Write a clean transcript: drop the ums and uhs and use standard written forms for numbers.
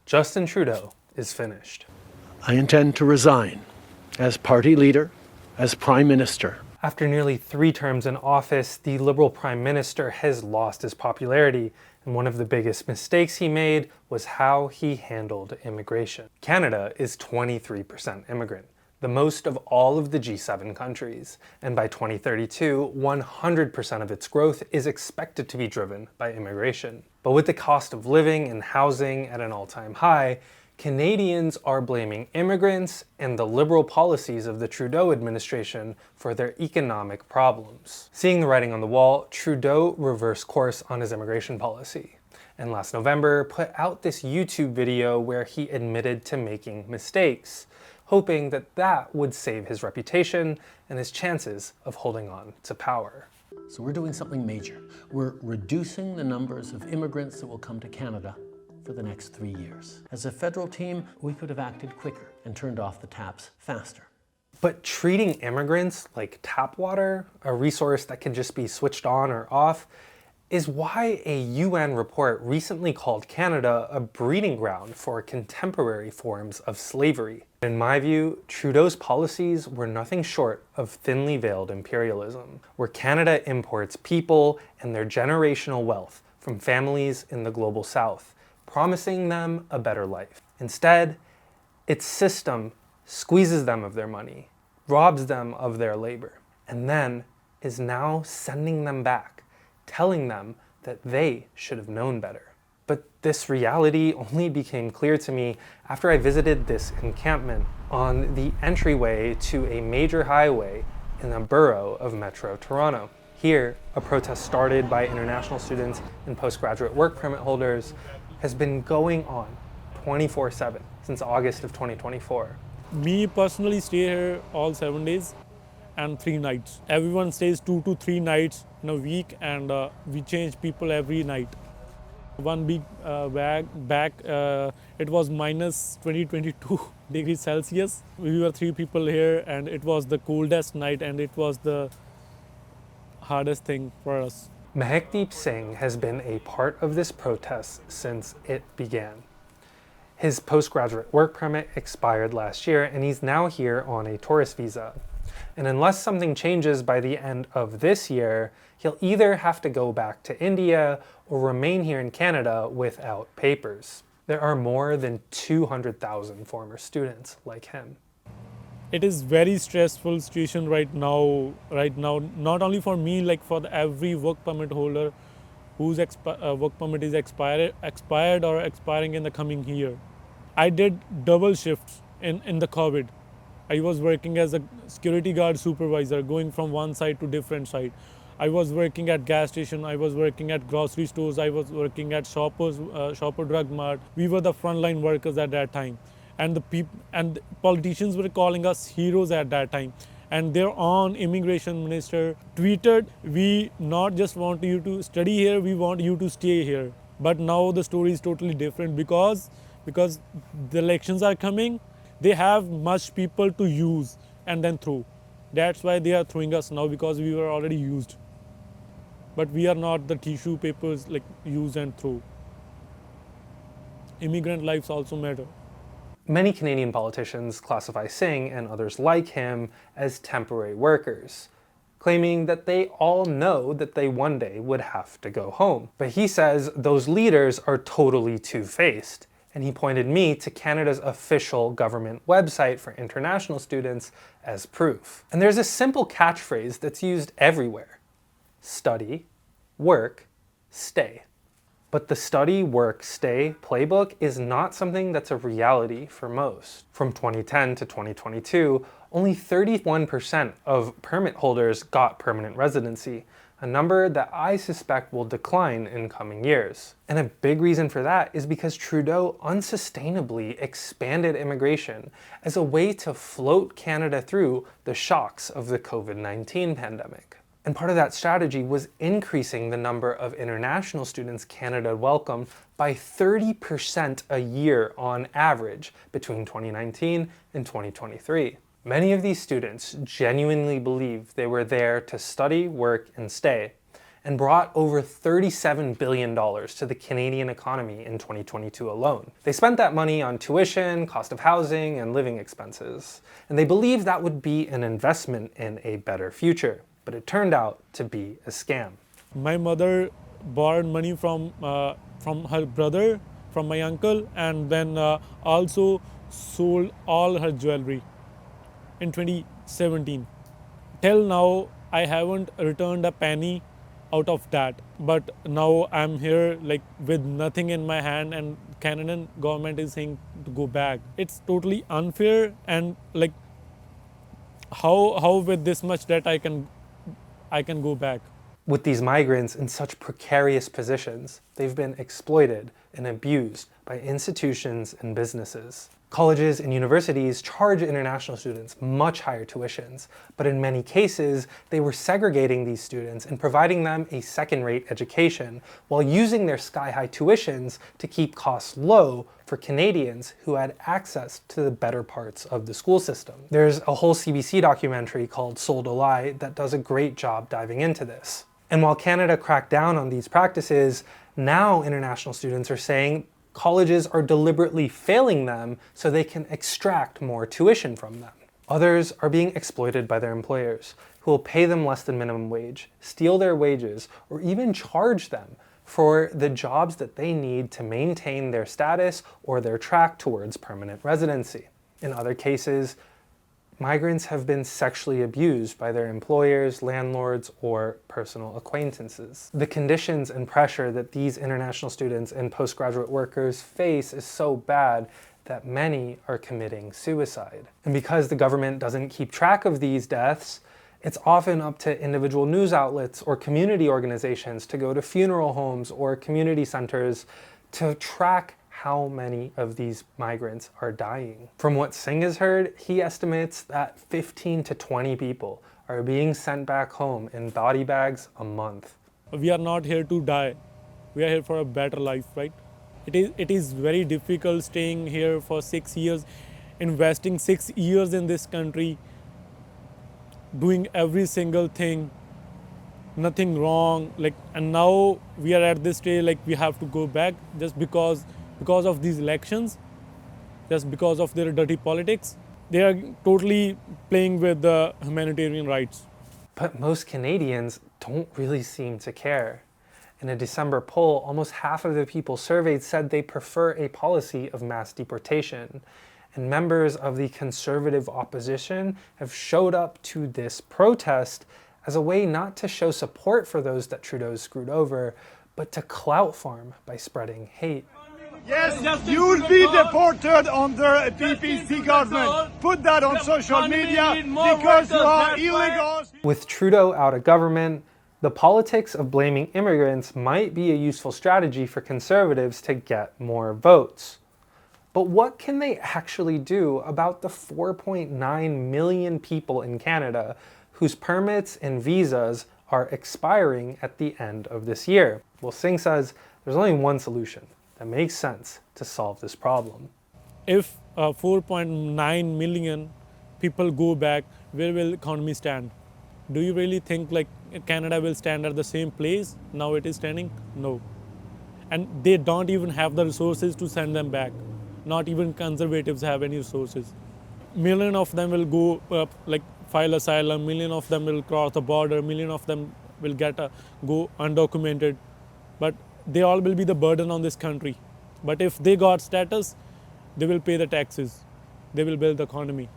Justin Trudeau is finished. I intend to resign as party leader, as Prime Minister. After nearly 3 terms in office, the Liberal Prime Minister has lost his popularity, and one of the biggest mistakes he made was how he handled immigration. Canada is 23% immigrant, the most of all of the G7 countries, and by 2032, 100% of its growth is expected to be driven by immigration. But with the cost of living and housing at an all-time high, Canadians are blaming immigrants and the liberal policies of the Trudeau administration for their economic problems. Seeing the writing on the wall, Trudeau reversed course on his immigration policy, and last November put out this YouTube video where he admitted to making mistakes, hoping that that would save his reputation and his chances of holding on to power. So we're doing something major. We're reducing the numbers of immigrants that will come to Canada for the next 3 years. As a federal team, we could have acted quicker and turned off the taps faster. But treating immigrants like tap water, a resource that can just be switched on or off, is why a UN report recently called Canada a breeding ground for contemporary forms of slavery. In my view, Trudeau's policies were nothing short of thinly veiled imperialism, where Canada imports people and their generational wealth from families in the global south, promising them a better life. Instead, its system squeezes them of their money, robs them of their labor, and then is now sending them back, telling them that they should have known better. But this reality only became clear to me after I visited this encampment on the entryway to a major highway in the borough of Metro Toronto. Here, a protest started by international students and postgraduate work permit holders has been going on 24/7 since August of 2024. Me personally stay here all 7 days and 3 nights. Everyone stays 2 to 3 nights in a week, and we change people every night. 1 week back, it was minus 22 degrees Celsius. We were 3 people here, and it was the coldest night, and it was the hardest thing for us. Mahekdeep Singh has been a part of this protest since it began. His postgraduate work permit expired last year, and he's now here on a tourist visa. And unless something changes by the end of this year, he'll either have to go back to India or remain here in Canada without papers. There are more than 200,000 former students like him. It is very stressful situation right now, not only for me, like for every work permit holder whose work permit is expired or expiring in the coming year. I did double shifts in the COVID. I was working as a security guard supervisor, going from one side to different side. I was working at gas station, I was working at grocery stores, I was working at Shopper Drug Mart. We were the frontline workers at that time. And the politicians were calling us heroes at that time. And their own immigration minister tweeted, "We not just want you to study here, we want you to stay here." But now the story is totally different because the elections are coming. They have much people to use and then throw. That's why they are throwing us now, because we were already used. But we are not the tissue papers like use and throw. Immigrant lives also matter. Many Canadian politicians classify Singh and others like him as temporary workers, claiming that they all know that they one day would have to go home. But he says those leaders are totally two-faced, and he pointed me to Canada's official government website for international students as proof. And there's a simple catchphrase that's used everywhere: study, work, stay. But the study, work, stay playbook is not something that's a reality for most. From 2010 to 2022, only 31% of permit holders got permanent residency, a number that I suspect will decline in coming years. And a big reason for that is because Trudeau unsustainably expanded immigration as a way to float Canada through the shocks of the COVID-19 pandemic. And part of that strategy was increasing the number of international students Canada welcomed by 30% a year on average between 2019 and 2023. Many of these students genuinely believed they were there to study, work, and stay, and brought over $37 billion to the Canadian economy in 2022 alone. They spent that money on tuition, cost of housing, and living expenses, and they believed that would be an investment in a better future, but it turned out to be a scam. My mother borrowed money from her brother, from my uncle, and then also sold all her jewelry in 2017. Till now, I haven't returned a penny out of that. But now I'm here like with nothing in my hand, and Canadian government is saying to go back. It's totally unfair, and like how with this much debt I can go back. With these migrants in such precarious positions, they've been exploited and abused by institutions and businesses. Colleges and universities charge international students much higher tuitions, but in many cases, they were segregating these students and providing them a second-rate education while using their sky-high tuitions to keep costs low for Canadians who had access to the better parts of the school system. There's a whole CBC documentary called Sold a Lie that does a great job diving into this. And while Canada cracked down on these practices, now international students are saying colleges are deliberately failing them so they can extract more tuition from them. Others are being exploited by their employers, who will pay them less than minimum wage, steal their wages, or even charge them for the jobs that they need to maintain their status or their track towards permanent residency. In other cases, migrants have been sexually abused by their employers, landlords, or personal acquaintances. The conditions and pressure that these international students and postgraduate workers face is so bad that many are committing suicide. And because the government doesn't keep track of these deaths, it's often up to individual news outlets or community organizations to go to funeral homes or community centers to track how many of these migrants are dying. From what Singh has heard, he estimates that 15 to 20 people are being sent back home in body bags a month. We are not here to die. We are here for a better life, right? It is very difficult staying here for 6 years, investing 6 years in this country, doing every single thing, nothing wrong, and now we are at this stage, we have to go back just because of these elections, just because of their dirty politics. They are totally playing with the humanitarian rights. But most Canadians don't really seem to care. In a December poll, almost half of the people surveyed said they prefer a policy of mass deportation. And members of the conservative opposition have showed up to this protest as a way not to show support for those that Trudeau screwed over, but to clout farm by spreading hate. Yes, you'll be deported under a PPC government. Put that on social media because you are illegals. With Trudeau out of government, the politics of blaming immigrants might be a useful strategy for conservatives to get more votes. But what can they actually do about the 4.9 million people in Canada whose permits and visas are expiring at the end of this year? Well, Sank says there's only one solution that makes sense to solve this problem. If 4.9 million people go back, where will the economy stand? Do you really think Canada will stand at the same place now it is standing? No. And they don't even have the resources to send them back. Not even conservatives have any resources. Million of them will go file asylum, million of them will cross the border, million of them will go undocumented. But they all will be the burden on this country. But if they got status, they will pay the taxes. They will build the economy.